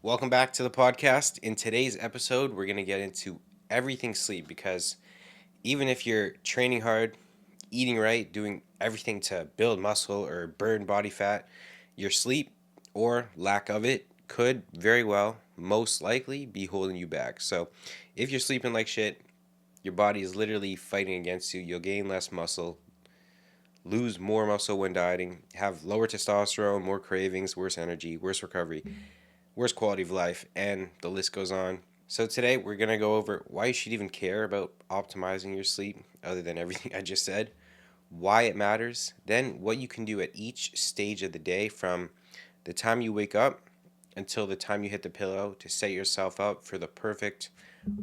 Welcome back to the podcast. In today's episode, we're going to get into everything sleep because even if you're training hard, eating right, doing everything to build muscle or burn body fat, your sleep or lack of it could very well, most likely, be holding you back. So, if you're sleeping like shit, your body is literally fighting against you. You'll gain less muscle, lose more muscle when dieting, have lower testosterone, more cravings, worse energy, worse recovery, worse quality of life, and the list goes on. So today we're going to go over why you should even care about optimizing your sleep, other than everything I just said, why it matters, then what you can do at each stage of the day from the time you wake up until the time you hit the pillow to set yourself up for the perfect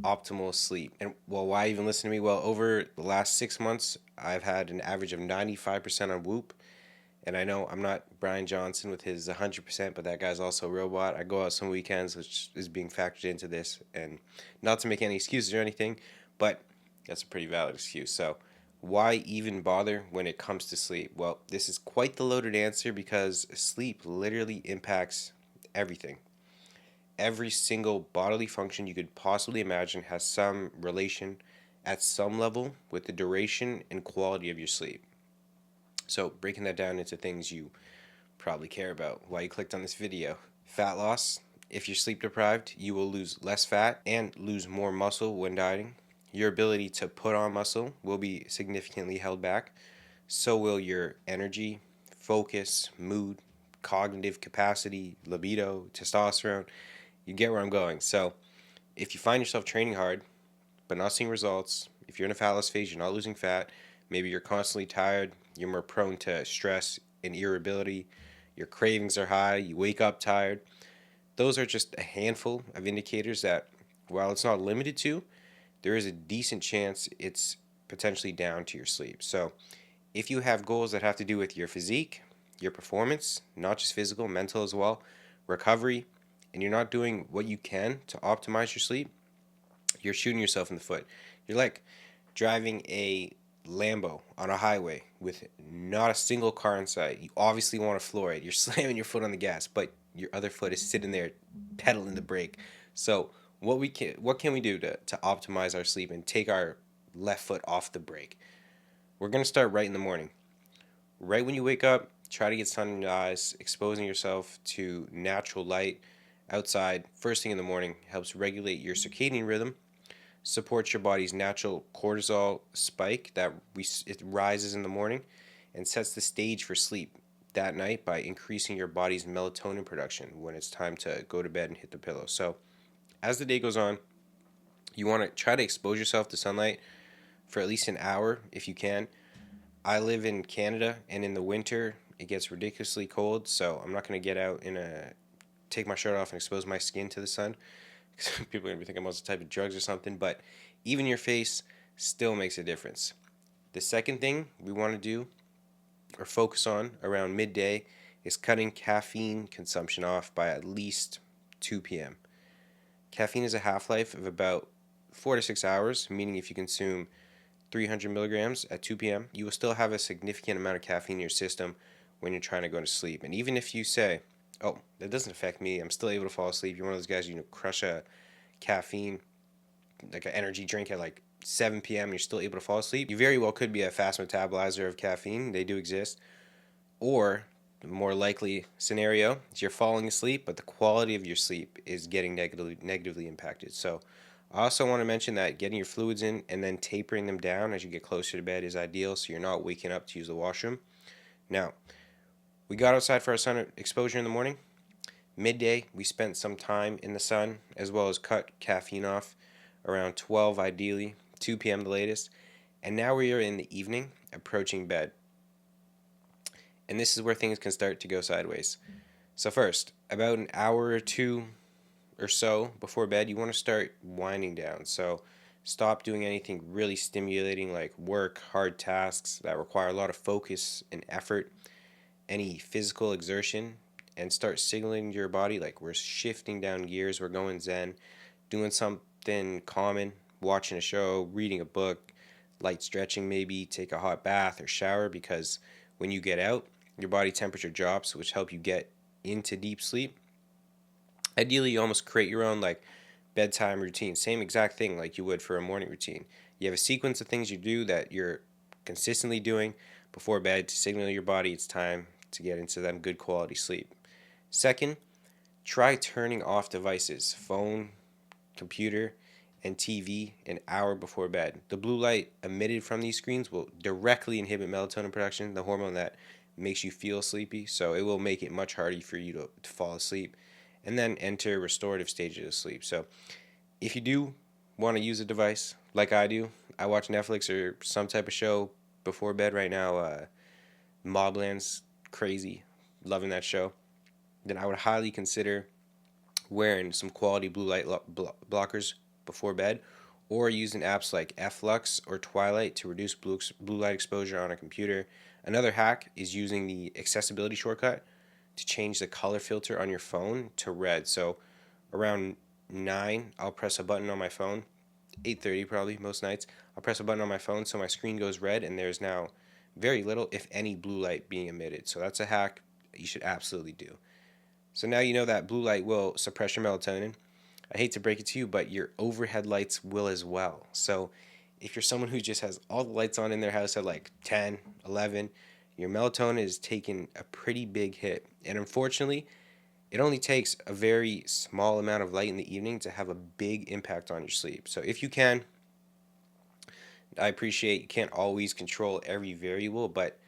optimal sleep. And well, why even listen to me? Well, over the last 6 months, I've had an average of 95% on Whoop. And I know I'm not Brian Johnson with his 100%, but that guy's also a robot. I go out some weekends, which is being factored into this. And not to make any excuses or anything, but that's a pretty valid excuse. So, why even bother when it comes to sleep? Well, this is quite the loaded answer because sleep literally impacts everything. Every single bodily function you could possibly imagine has some relation at some level with the duration and quality of your sleep. So, breaking that down into things you probably care about, why you clicked on this video. Fat loss. If you're sleep deprived, you will lose less fat and lose more muscle when dieting. Your ability to put on muscle will be significantly held back. So will your energy, focus, mood, cognitive capacity, libido, testosterone. You get where I'm going. So, if you find yourself training hard but not seeing results, if you're in a fat loss phase, you're not losing fat, maybe you're constantly tired, you're more prone to stress and irritability, your cravings are high, you wake up tired. Those are just a handful of indicators that, while it's not limited to, there is a decent chance it's potentially down to your sleep. So, if you have goals that have to do with your physique, your performance, not just physical, mental as well, recovery, and you're not doing what you can to optimize your sleep, you're shooting yourself in the foot. You're like driving a Lambo on a highway with not a single car in sight. You obviously want to floor it. You're slamming your foot on the gas, but your other foot is sitting there pedaling the brake. So what can we do to optimize our sleep and take our left foot off the brake? We're gonna start right in the morning. Right when you wake up, try to get sun in your eyes. Exposing yourself to natural light outside first thing in the morning helps regulate your circadian rhythm, supports your body's natural cortisol spike it rises in the morning, and sets the stage for sleep that night by increasing your body's melatonin production when it's time to go to bed and hit the pillow. So, as the day goes on, you want to try to expose yourself to sunlight for at least an hour if you can. I live in Canada, and in the winter it gets ridiculously cold, so I'm not going to get out in a take my shirt off and expose my skin to the sun. People are gonna be thinking I'm on some type of drugs or something, but even your face still makes a difference. The second thing we want to do or focus on around midday is cutting caffeine consumption off by at least 2 p.m. Caffeine has a half life of about 4 to 6 hours, meaning if you consume 300 milligrams at 2 p.m., you will still have a significant amount of caffeine in your system when you're trying to go to sleep. And even if you say, oh, that doesn't affect me, I'm still able to fall asleep, you're one of those guys, crush a caffeine, like an energy drink at like 7 p.m., you're still able to fall asleep, you very well could be a fast metabolizer of caffeine. They do exist. Or the more likely scenario is you're falling asleep, but the quality of your sleep is getting negatively impacted. So I also want to mention that getting your fluids in and then tapering them down as you get closer to bed is ideal so you're not waking up to use the washroom. Now, we got outside for our sun exposure in the morning. Midday, we spent some time in the sun as well as cut caffeine off around 12 ideally, 2 p.m. the latest. And now we are in the evening approaching bed. And this is where things can start to go sideways. So, first, about an hour or two or so before bed, you want to start winding down. So, stop doing anything really stimulating like work, hard tasks that require a lot of focus and effort, any physical exertion, and start signaling to your body like we're shifting down gears, we're going zen, doing something common, watching a show, reading a book, light stretching maybe, take a hot bath or shower, because when you get out, your body temperature drops, which help you get into deep sleep. Ideally, you almost create your own like bedtime routine, same exact thing like you would for a morning routine. You have a sequence of things you do that you're consistently doing before bed to signal your body it's time to get into them good quality sleep. Second, try turning off devices, phone, computer, and TV an hour before bed. The blue light emitted from these screens will directly inhibit melatonin production, the hormone that makes you feel sleepy, so it will make it much harder for you to fall asleep and then enter restorative stages of sleep. So if you do want to use a device like I do, I watch Netflix or some type of show before bed right now. Mobland's crazy, loving that show. Then I would highly consider wearing some quality blue light blockers before bed, or using apps like Flux or Twilight to reduce blue light exposure on a computer. Another hack is using the accessibility shortcut to change the color filter on your phone to red. So around 9, I'll press a button on my phone. 8:30 probably most nights. I'll press a button on my phone so my screen goes red and there's now very little, if any, blue light being emitted. So that's a hack you should absolutely do. So now you know that blue light will suppress your melatonin. I hate to break it to you, but your overhead lights will as well. So if you're someone who just has all the lights on in their house at like 10, 11, your melatonin is taking a pretty big hit. And unfortunately, it only takes a very small amount of light in the evening to have a big impact on your sleep. So if you can, I appreciate you can't always control every variable, but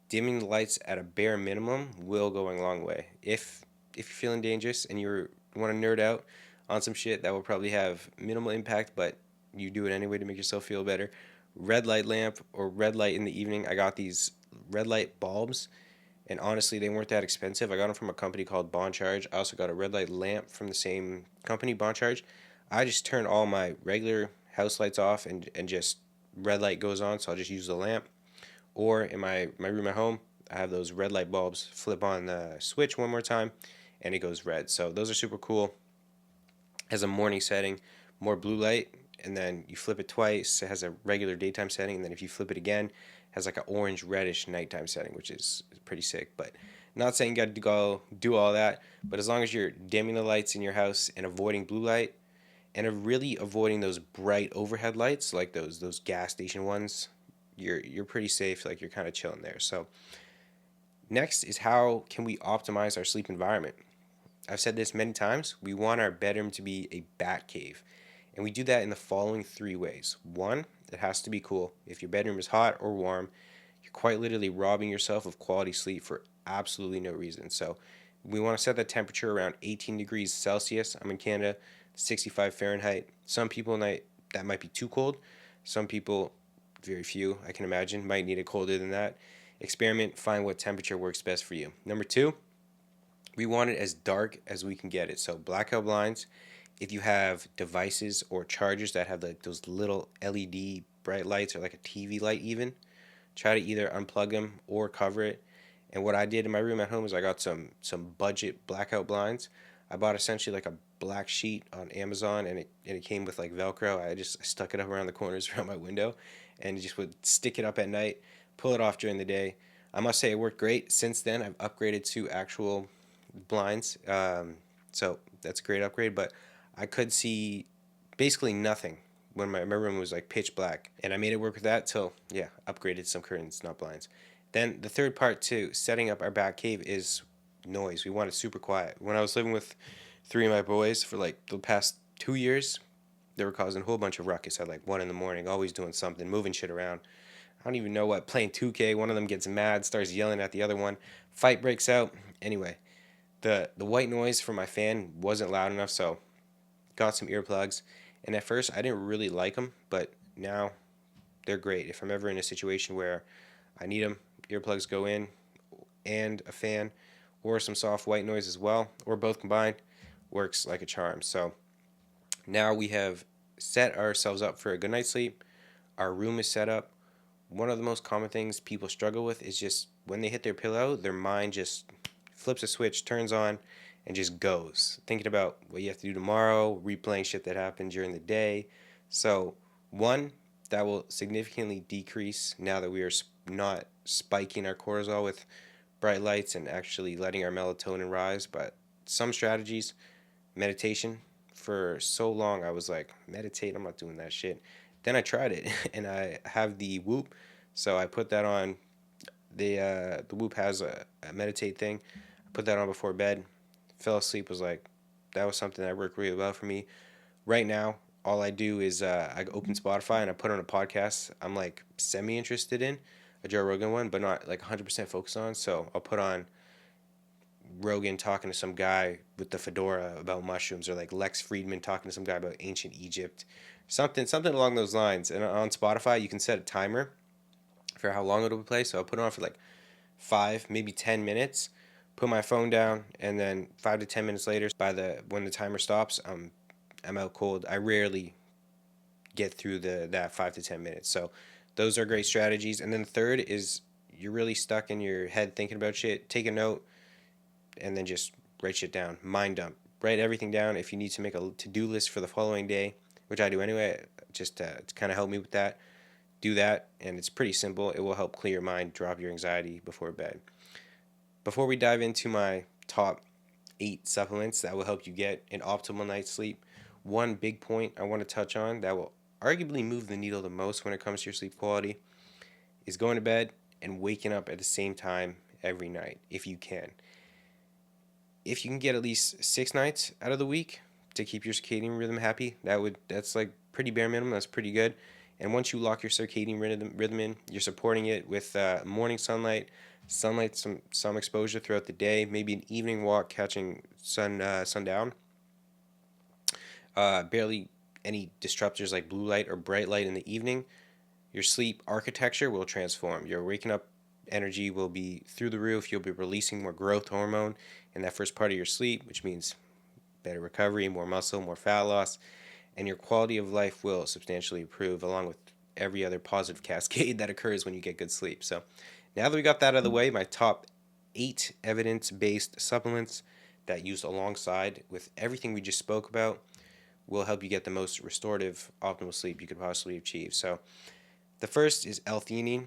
dimming the lights at a bare minimum will go a long way. If you're feeling dangerous and you want to nerd out on some shit that will probably have minimal impact, but you do it anyway to make yourself feel better. Red light lamp or red light in the evening. I got these red light bulbs, and honestly, they weren't that expensive. I got them from a company called Bond Charge. I also got a red light lamp from the same company, Bond Charge. I just turn all my regular house lights off and just red light goes on, so I'll just use the lamp. Or in my room at home, I have those red light bulbs. Flip on the switch one more time, and it goes red. So those are super cool. As a morning setting, more blue light, and then you flip it twice. It has a regular daytime setting, and then if you flip it again, it has like an orange reddish nighttime setting, which is pretty sick. But not saying you got to go do all that, but as long as you're dimming the lights in your house and avoiding blue light, and really avoiding those bright overhead lights like those gas station ones, you're pretty safe. Like you're kind of chilling there. So next is how can we optimize our sleep environment? I've said this many times. We want our bedroom to be a bat cave. And we do that in the following three ways. One, it has to be cool. If your bedroom is hot or warm, you're quite literally robbing yourself of quality sleep for absolutely no reason. So we want to set that temperature around 18 degrees Celsius. I'm in Canada, 65 Fahrenheit. Some people that might be too cold. Some people, very few, I can imagine, might need it colder than that. Experiment, find what temperature works best for you. Number two, we want it as dark as we can get it. So blackout blinds. If you have devices or chargers that have like those little LED bright lights or like a TV light even, try to either unplug them or cover it. And what I did in my room at home is I got some budget blackout blinds. I bought essentially like a black sheet on Amazon, and it came with like Velcro. I just stuck it up around the corners around my window, and it just would stick it up at night, pull it off during the day. I must say it worked great. Since then, I've upgraded to actual blinds, so that's a great upgrade. But I could see basically nothing when my room was like pitch black, and I made it work with that till yeah, upgraded some curtains, not blinds. Then the third part to setting up our back cave is noise. We want it super quiet. When I was living with three of my boys for like the past 2 years, they were causing a whole bunch of ruckus at like 1 in the morning, always doing something, moving shit around. I don't even know what, playing 2K. One of them gets mad, starts yelling at the other one. Fight breaks out. Anyway, the white noise from my fan wasn't loud enough, so got some earplugs. And at first, I didn't really like them, but now they're great. If I'm ever in a situation where I need them, earplugs go in, and a fan, or some soft white noise as well, or both combined, works like a charm. So now we have set ourselves up for a good night's sleep. Our room is set up. One of the most common things people struggle with is just when they hit their pillow, their mind just flips a switch, turns on, and just goes. Thinking about what you have to do tomorrow, replaying shit that happened during the day. So, one, that will significantly decrease now that we are not spiking our cortisol with bright lights and actually letting our melatonin rise. But some strategies meditation. For so long, I was like, meditate, I'm not doing that shit. Then I tried it, and I have the Whoop, so I put that on. The Whoop has a meditate thing. I put that on before bed. Fell asleep. Was like, that was something that worked really well for me. Right now, all I do is I open Spotify and I put on a podcast I'm like semi interested in, a Joe Rogan one, but not like 100% focused on. So I'll put on Rogan talking to some guy with the fedora about mushrooms, or like Lex Friedman talking to some guy about ancient Egypt, something along those lines. And on Spotify, you can set a timer for how long it'll play. So I'll put it on for like 5, maybe 10 minutes. Put my phone down, and then 5 to 10 minutes later, by the when the timer stops, I'm out cold. I rarely get through that 5 to 10 minutes. So those are great strategies. And then the third is, you're really stuck in your head thinking about shit. Take a note and then just write shit down. Mind dump. Write everything down. If you need to make a to-do list for the following day, which I do anyway, just to kind of help me with that, do that. And it's pretty simple. It will help clear your mind, drop your anxiety before bed. Before we dive into my top 8 supplements that will help you get an optimal night's sleep, one big point I want to touch on that will arguably move the needle the most when it comes to your sleep quality is going to bed and waking up at the same time every night if you can. If you can get at least 6 nights out of the week to keep your circadian rhythm happy, that's like pretty bare minimum. That's pretty good. And once you lock your circadian rhythm in, you're supporting it with morning sunlight, some exposure throughout the day, maybe an evening walk catching sundown. Barely any disruptors like blue light or bright light in the evening. Your sleep architecture will transform. Your waking up energy will be through the roof. You'll be releasing more growth hormone in that first part of your sleep, which means better recovery, more muscle, more fat loss, and your quality of life will substantially improve, along with every other positive cascade that occurs when you get good sleep. So now that we got that out of the way, my top 8 evidence-based supplements that used alongside with everything we just spoke about will help you get the most restorative, optimal sleep you could possibly achieve. So the first is L-theanine,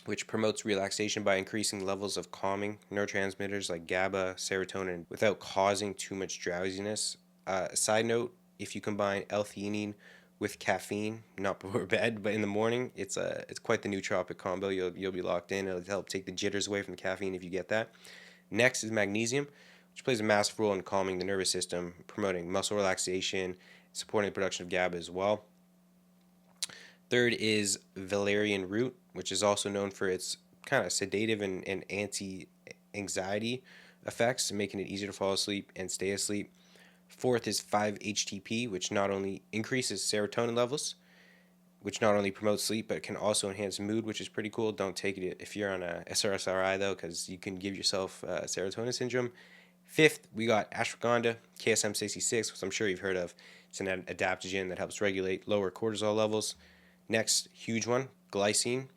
which promotes relaxation by increasing levels of calming neurotransmitters like GABA, serotonin, without causing too much drowsiness. Side note, if you combine L-theanine with caffeine, not before bed, but in the morning, it's quite the nootropic combo. You'll be locked in. It'll help take the jitters away from the caffeine if you get that. Next is magnesium, which plays a massive role in calming the nervous system, promoting muscle relaxation, supporting the production of GABA as well. Third is valerian root, which is also known for its kind of sedative and anti-anxiety effects, making it easier to fall asleep and stay asleep. Fourth is 5-HTP, which not only increases serotonin levels, which not only promotes sleep, but can also enhance mood, which is pretty cool. Don't take it if you're on a SRSRI, though, because you can give yourself serotonin syndrome. Fifth, we got ashwagandha, KSM-66, which I'm sure you've heard of. It's an adaptogen that helps regulate lower cortisol levels. Next, huge one, glycine.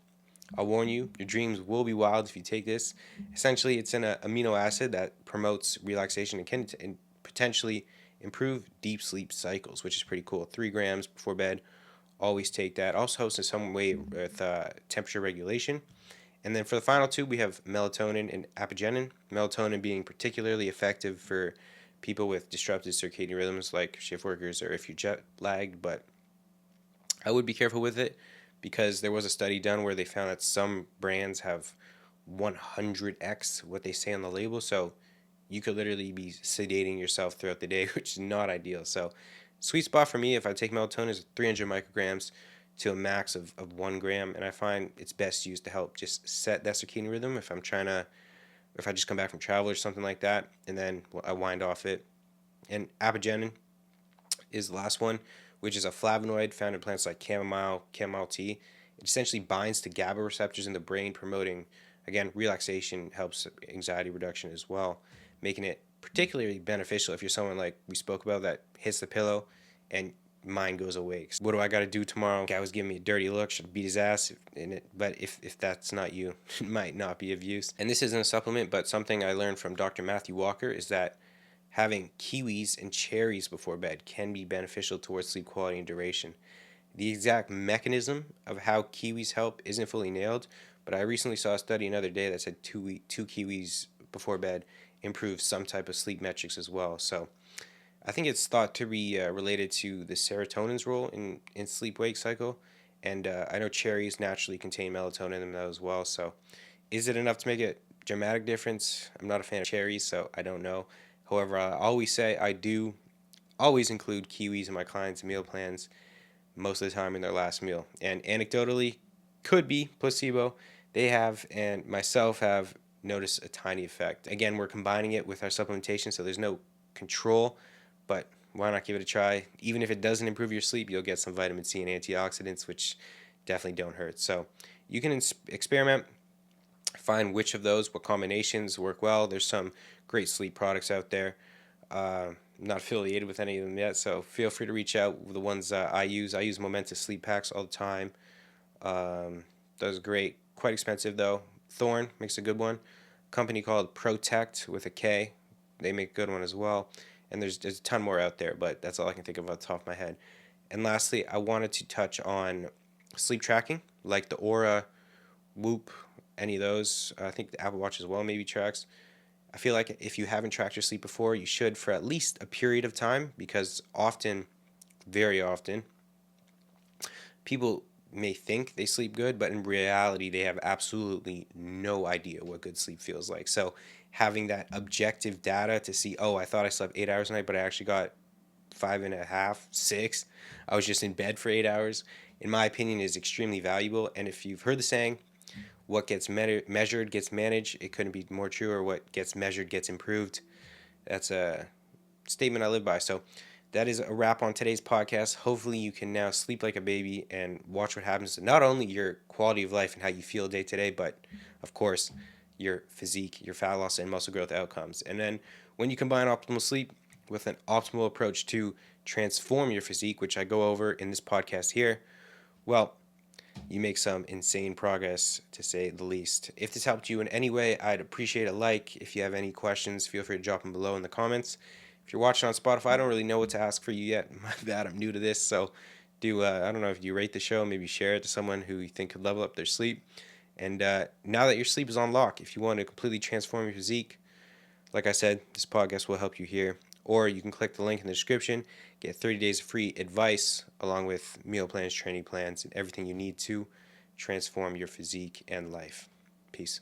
I'll warn you, your dreams will be wild if you take this. Essentially, it's an amino acid that promotes relaxation and can potentially improve deep sleep cycles, which is pretty cool. 3 grams before bed. Always take that. Also helps in some way with temperature regulation. And then for the final two, we have melatonin and apigenin. Melatonin being particularly effective for people with disrupted circadian rhythms like shift workers or if you're jet lagged, but I would be careful with it because there was a study done where they found that some brands have 100x what they say on the label. So you could literally be sedating yourself throughout the day, which is not ideal. So sweet spot for me, if I take melatonin, is 300 micrograms to a max of 1 gram. And I find it's best used to help just set that circadian rhythm if I just come back from travel or something like that, and then I wind off it. And apigenin is the last one, which is a flavonoid found in plants like chamomile tea. It essentially binds to GABA receptors in the brain, promoting, again, relaxation, helps anxiety reduction as well, making it particularly beneficial if you're someone like we spoke about that hits the pillow and mind goes away. What do I got to do tomorrow? Guy was giving me a dirty look. Should I beat his ass? But if that's not you, it might not be of use. And this isn't a supplement, but something I learned from Dr. Matthew Walker is that having kiwis and cherries before bed can be beneficial towards sleep quality and duration. The exact mechanism of how kiwis help isn't fully nailed, but I recently saw a study another day that said two kiwis before bed improves some type of sleep metrics as well. So I think it's thought to be related to the serotonin's role in sleep wake cycle. And I know cherries naturally contain melatonin in them as well. So is it enough to make a dramatic difference? I'm not a fan of cherries, so I don't know. However, I always say I do always include kiwis in my clients' meal plans most of the time in their last meal. And anecdotally, could be placebo. They have, and myself have noticed a tiny effect. Again, we're combining it with our supplementation, so there's no control, but why not give it a try? Even if it doesn't improve your sleep, you'll get some vitamin C and antioxidants, which definitely don't hurt. So you can experiment, find which of those, what combinations work well. There's some great sleep products out there. I'm not affiliated with any of them yet, so feel free to reach out with the ones I use. I use Momentous sleep packs all the time. Those are great. Quite expensive though. Thorn makes a good one. A company called Protect with a K. They make a good one as well. And there's a ton more out there, but that's all I can think of off the top of my head. And lastly, I wanted to touch on sleep tracking, like the Aura, Whoop, any of those. I think the Apple Watch as well maybe tracks. I feel like if you haven't tracked your sleep before, you should for at least a period of time because often, very often, people may think they sleep good, but in reality, they have absolutely no idea what good sleep feels like. So, having that objective data to see, oh, I thought I slept 8 hours a night, but I actually got five and a half, six. I was just in bed for 8 hours. In my opinion, is extremely valuable. And if you've heard the saying, what gets measured gets managed, it couldn't be more true, or what gets measured gets improved. That's a statement I live by. So that is a wrap on today's podcast. Hopefully, you can now sleep like a baby and watch what happens to not only your quality of life and how you feel day to day, but of course, your physique, your fat loss, and muscle growth outcomes. And then when you combine optimal sleep with an optimal approach to transform your physique, which I go over in this podcast here, well, you make some insane progress to say the least. If this helped you in any way, I'd appreciate a like. If you have any questions, feel free to drop them below in the comments. If you're watching on Spotify, I don't really know what to ask for you yet. My bad, I'm new to this, so do I don't know if you rate the show, maybe share it to someone who you think could level up their sleep. And now that your sleep is on lock, if you want to completely transform your physique, like I said, this podcast will help you here. Or you can click the link in the description, get 30 days of free advice along with meal plans, training plans, and everything you need to transform your physique and life. Peace.